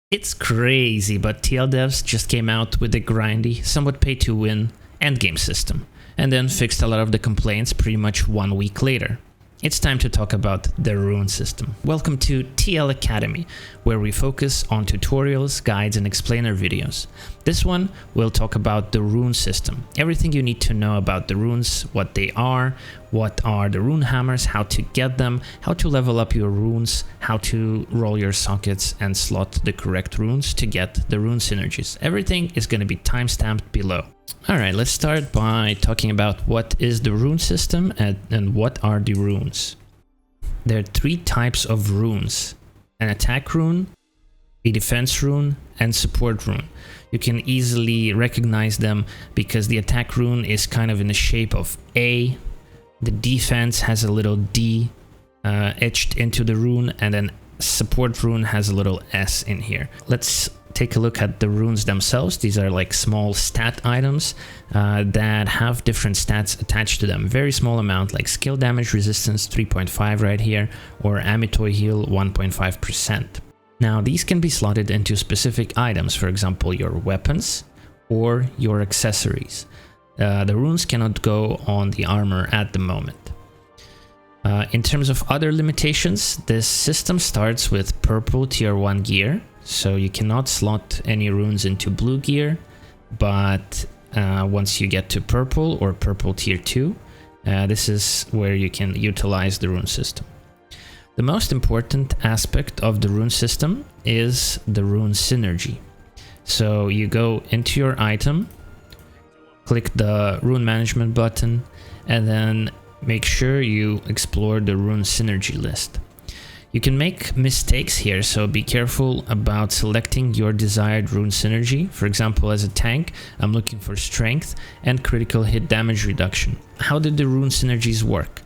It's crazy, but TL devs just came out with a grindy, somewhat pay-to-win endgame system, and then fixed a lot of the complaints pretty much 1 week later. It's time to talk about the Rune system. Welcome to TL Academy, where we focus on tutorials, guides, and explainer videos. This one, we'll talk about the Rune system. Everything you need to know about the runes, what they are, what are the Rune Hammers, how to get them, how to level up your runes, how to roll your sockets and slot the correct runes to get the rune synergies. Everything is going to be timestamped below. Alright, let's start by talking about what is the rune system and what are the runes. There are 3 types of runes: an attack rune, a defense rune, and support rune. You can easily recognize them because the attack rune is kind of in the shape of A, the defense has a little D etched into the rune, and then support rune has a little S in here. Let's take a look at the runes themselves. These are like small stat items that have different stats attached to them. Very small amount, like skill damage resistance 3.5 right here, or Amitoy heal 1.5%. Now these can be slotted into specific items, for example your weapons or your accessories. The runes cannot go on the armor at the moment. In terms of other limitations, this system starts with purple tier 1 gear. So you cannot slot any runes into blue gear, but once you get to purple or purple tier 2, this is where you can utilize the rune system. The most important aspect of the rune system is the rune synergy. So you go into your item, click the rune management button, and then make sure you explore the rune synergy list. You can make mistakes here, so be careful about selecting your desired rune synergy. For example, as a tank, I'm looking for strength and critical hit damage reduction. How did the rune synergies work?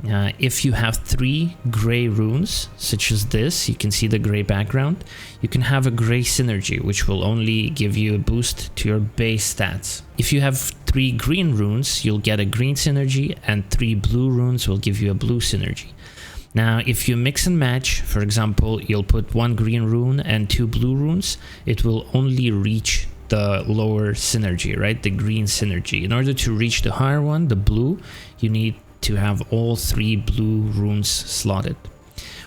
If you have 3 gray runes, such as this, you can see the gray background, you can have a gray synergy, which will only give you a boost to your base stats. If you have 3 green runes, you'll get a green synergy, and 3 blue runes will give you a blue synergy. Now, if you mix and match, for example, you'll put 1 green rune and 2 blue runes, it will only reach the lower synergy, right? The green synergy. In order to reach the higher one, the blue, you need to have all 3 blue runes slotted.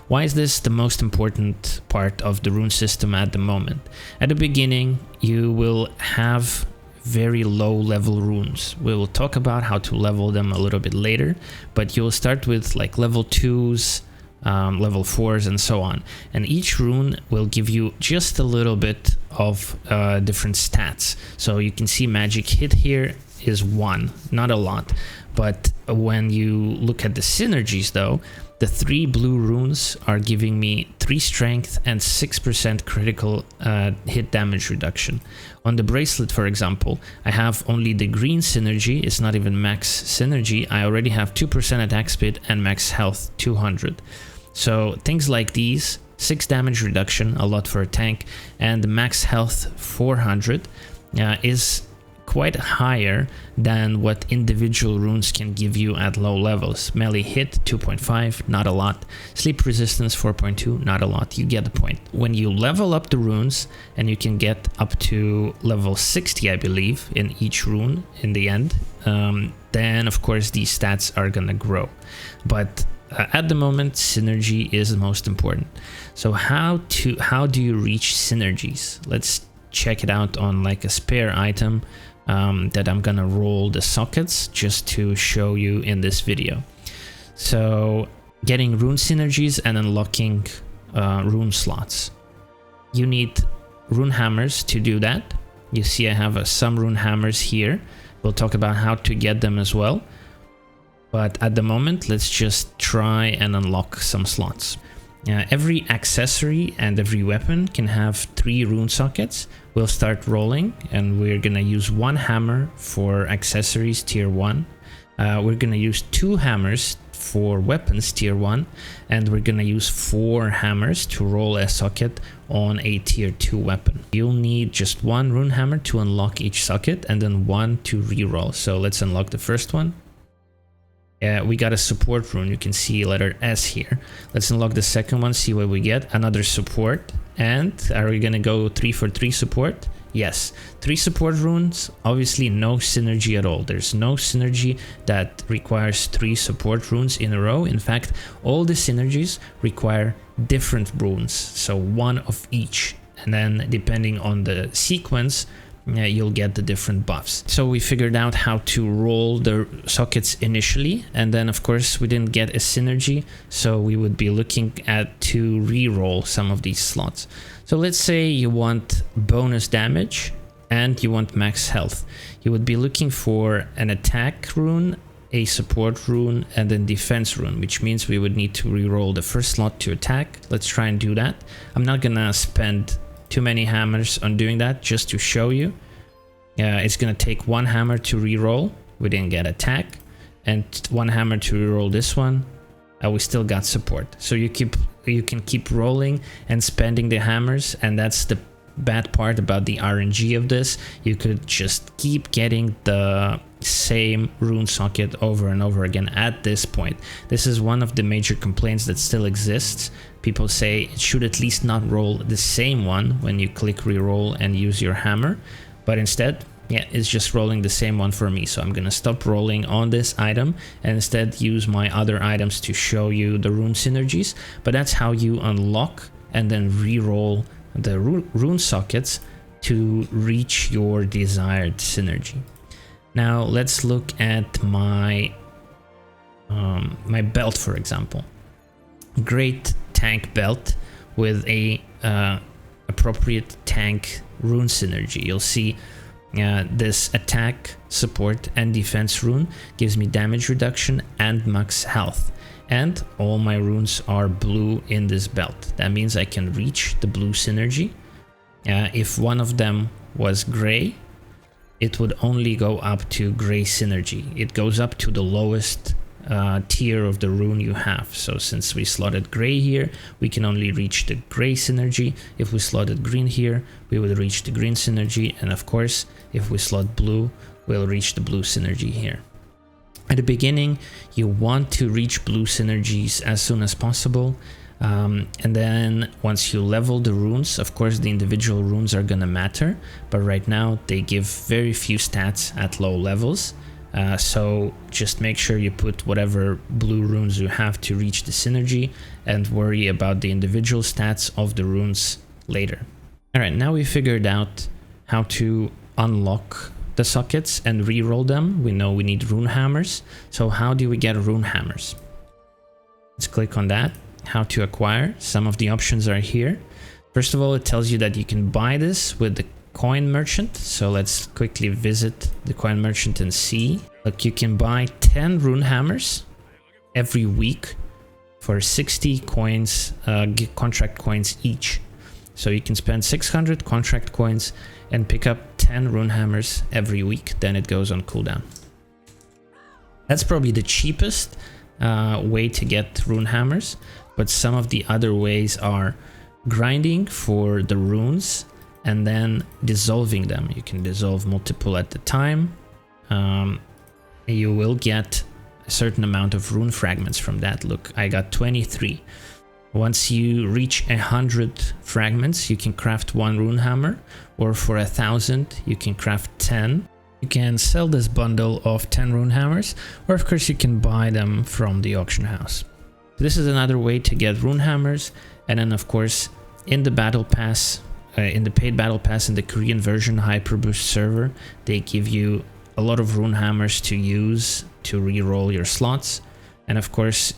Why is this the most important part of the rune system at the moment? At the beginning, you will have very low level runes. We will talk about how to level them a little bit later, but you'll start with like level 2s, level 4s, and so on. And each rune will give you just a little bit of different stats. So you can see magic hit here is 1, not a lot. But when you look at the synergies though, the 3 blue runes are giving me 3 strength and 6% critical hit damage reduction. On the bracelet, for example, I have only the green synergy. It's not even max synergy. I already have 2% attack speed and max health 200. So things like these, 6 damage reduction, a lot for a tank, and the max health 400 is quite higher than what individual runes can give you at low levels. Melee hit 2.5, not a lot. Sleep resistance 4.2, not a lot. You get the point. When you level up the runes, and you can get up to level 60, I believe, in each rune in the end, then of course these stats are gonna grow. But at the moment, synergy is the most important. So how do you reach synergies? Let's check it out on like a spare item that I'm gonna roll the sockets just to show you in this video. So getting rune synergies and unlocking rune slots. You need Rune Hammers to do that. You see I have some Rune Hammers here. We'll talk about how to get them as well. But at the moment, let's just try and unlock some slots. Every accessory and every weapon can have 3 rune sockets. We'll start rolling, and we're gonna use 1 hammer for accessories tier 1. We're gonna use 2 hammers for weapons tier 1, and we're gonna use 4 hammers to roll a socket on a tier 2 weapon. You'll need just 1 rune hammer to unlock each socket, and then 1 to reroll. So let's unlock the first one. We got a support rune. You can see letter S here. Let's unlock the second one, see what we get. Another support. And are we gonna go 3 for 3 support? Yes, 3 support runes, obviously no synergy at all. There's no synergy that requires 3 support runes in a row. In fact, all the synergies require different runes, so 1 of each. And then depending on the sequence, you'll get the different buffs. So we figured out how to roll the sockets initially, and then of course we didn't get a synergy, so we would be looking at to re-roll some of these slots. So let's say you want bonus damage and you want max health. You would be looking for an attack rune, a support rune, and then defense rune, which means we would need to re-roll the first slot to attack. Let's try and do that. I'm not gonna spend too many hammers on doing that, just to show you. It's gonna take 1 hammer to re-roll. We didn't get attack, and 1 hammer to re-roll this one. We still got support. So you can keep rolling and spending the hammers, and that's the bad part about the RNG of this. You could just keep getting the same rune socket over and over again at this point. This is one of the major complaints that still exists. People say it should at least not roll the same one when you click reroll and use your hammer, but instead, yeah, it's just rolling the same one for me. So I'm gonna stop rolling on this item and instead use my other items to show you the rune synergies. But that's how you unlock and then reroll the rune sockets to reach your desired synergy. Now let's look at my my belt, for example. Great tank belt with a appropriate tank rune synergy. You'll see this attack, support, and defense rune gives me damage reduction and max health. And all my runes are blue in this belt. That means I can reach the blue synergy. If one of them was gray, it would only go up to gray synergy. It goes up to the lowest tier of the rune you have. So since we slotted gray here, we can only reach the gray synergy. If we slotted green here, we will reach the green synergy. And of course, if we slot blue, we'll reach the blue synergy here. At the beginning, you want to reach blue synergies as soon as possible. And then once you level the runes, of course, the individual runes are gonna matter. But right now, they give very few stats at low levels. So just make sure you put whatever blue runes you have to reach the synergy and worry about the individual stats of the runes later. Alright, now we figured out how to unlock the sockets and re-roll them. We know we need Rune Hammers. So how do we get Rune Hammers? Let's click on that. How to acquire. Some of the options are here. First of all, it tells you that you can buy this with the coin merchant. So let's quickly visit the coin merchant and see. Look, you can buy 10 Rune Hammers every week for 60 coins, contract coins each. So you can spend 600 contract coins and pick up 10 Rune Hammers every week. Then it goes on cooldown. That's probably the cheapest way to get Rune Hammers, but some of the other ways are grinding for the runes and then dissolving them. You can dissolve multiple at a time. You will get a certain amount of rune fragments from that. Look, I got 23. Once you reach 100 fragments, you can craft 1 Rune Hammer, or for 1,000, you can craft 10. You can sell this bundle of 10 Rune Hammers, or of course you can buy them from the auction house. This is another way to get Rune Hammers, and then of course in the battle pass, in the paid battle pass in the Korean version Hyperboost server, they give you a lot of Rune Hammers to use to re-roll your slots. And of course,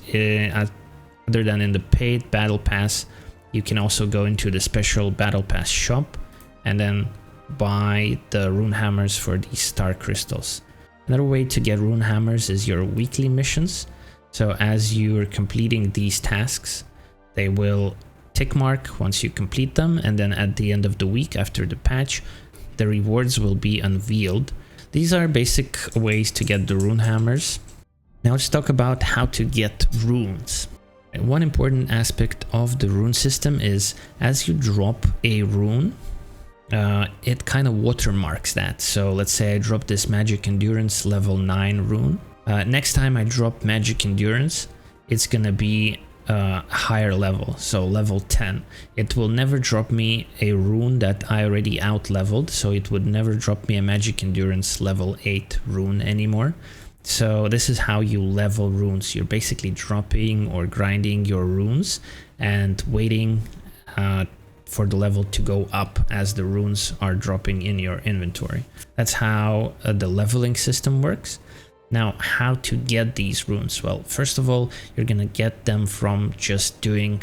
other than in the paid battle pass, you can also go into the special battle pass shop and then buy the Rune Hammers for these star crystals. Another way to get Rune Hammers is your weekly missions. So as you're completing these tasks, they will tick mark once you complete them, and then at the end of the week after the patch, the rewards will be unveiled. These are basic ways to get the Rune Hammers. Now let's talk about how to get runes. One important aspect of the rune system is as you drop a rune, it kind of watermarks that. So let's say I drop this Magic Endurance level 9 rune. Next time I drop Magic Endurance, it's gonna be higher level, so level 10. It will never drop me a rune that I already out leveled, so it would never drop me a magic endurance level 8 rune anymore. So this is how you level runes. You're basically dropping or grinding your runes and waiting for the level to go up as the runes are dropping in your inventory. That's how the leveling system works. Now, how to get these runes? Well, first of all, you're gonna get them from just doing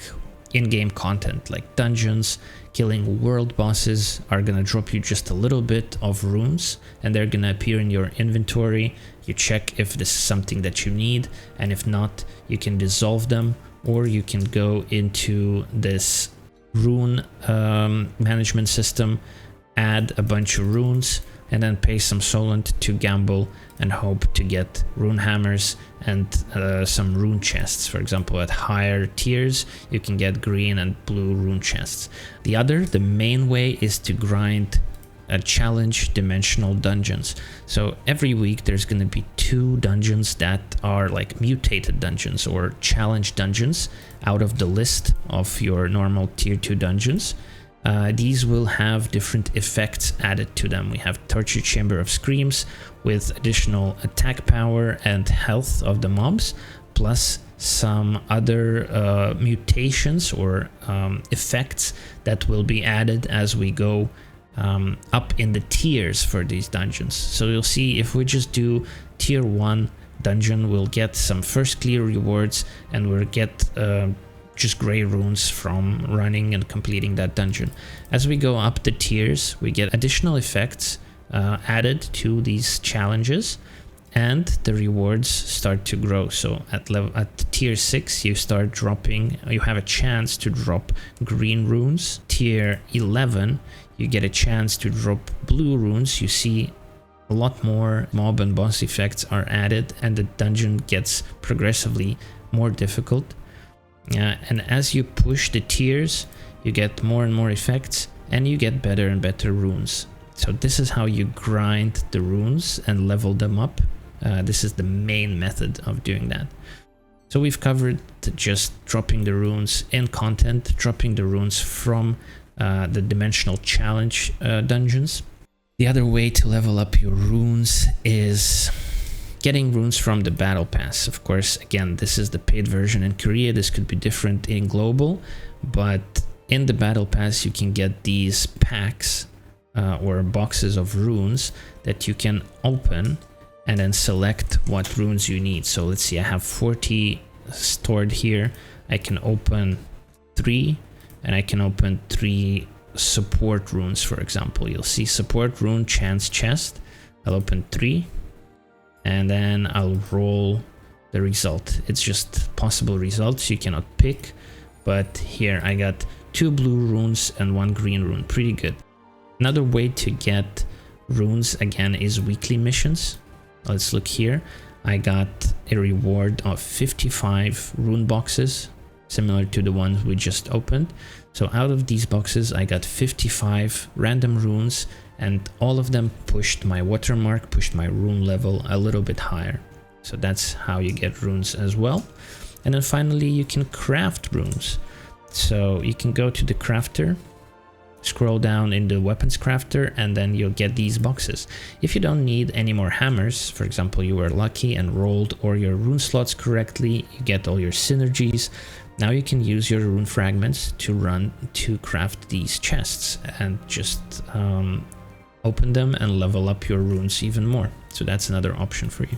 in-game content like dungeons. Killing world bosses are gonna drop you just a little bit of runes, and they're gonna appear in your inventory. You check if this is something that you need, and if not, you can dissolve them, or you can go into this rune management system, add a bunch of runes, and then pay some Solent to gamble and hope to get Rune Hammers and some rune chests. For example, at higher tiers, you can get green and blue rune chests. The main way is to grind challenge dimensional dungeons. So every week there's going to be 2 dungeons that are like mutated dungeons or challenge dungeons out of the list of your normal tier 2 dungeons. These will have different effects added to them. We have Torture Chamber of Screams with additional attack power and health of the mobs, plus some other mutations or effects that will be added as we go up in the tiers for these dungeons. So you'll see if we just do tier 1 dungeon, we'll get some first clear rewards, and we'll get just gray runes from running and completing that dungeon. As we go up the tiers, we get additional effects added to these challenges, and the rewards start to grow. So at tier 6, you have a chance to drop green runes. Tier 11, you get a chance to drop blue runes. You see a lot more mob and boss effects are added, and the dungeon gets progressively more difficult. And as you push the tiers, you get more and more effects, and you get better and better runes. So this is how you grind the runes and level them up. This is the main method of doing that. So we've covered just dropping the runes in content, dropping the runes from the dimensional challenge dungeons. The other way to level up your runes is getting runes from the battle pass. Of course, again, this is the paid version in Korea. This could be different in global, but in the battle pass you can get these packs or boxes of runes that you can open and then select what runes you need. So let's see, I have 40 stored here. I can open 3, and I can open 3 support runes, for example. You'll see support rune chance chest. I'll open 3, and then I'll roll the result. It's just possible results, you cannot pick, but here I got 2 blue runes and 1 green rune. Pretty good. Another way to get runes again is weekly missions. Let's look here. I got a reward of 55 rune boxes, similar to the ones we just opened. So out of these boxes I got 55 random runes, and all of them pushed my watermark, pushed my rune level a little bit higher. So that's how you get runes as well. And then finally you can craft runes. So you can go to the crafter, scroll down in the weapons crafter, and then you'll get these boxes. If you don't need any more hammers, for example, you were lucky and rolled all your rune slots correctly, you get all your synergies. Now you can use your rune fragments to craft these chests and just open them and level up your runes even more. So that's another option for you.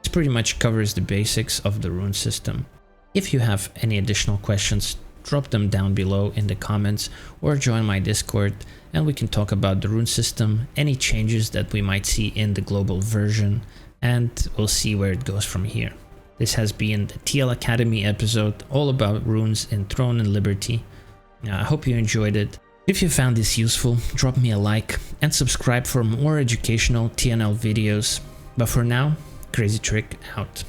This pretty much covers the basics of the rune system. If you have any additional questions, drop them down below in the comments or join my Discord, and we can talk about the rune system, any changes that we might see in the global version, and we'll see where it goes from here. This has been the TL Academy episode all about runes in Throne and Liberty. I hope you enjoyed it. If you found this useful, drop me a like and subscribe for more educational TNL videos. But for now, Crazy Trick out.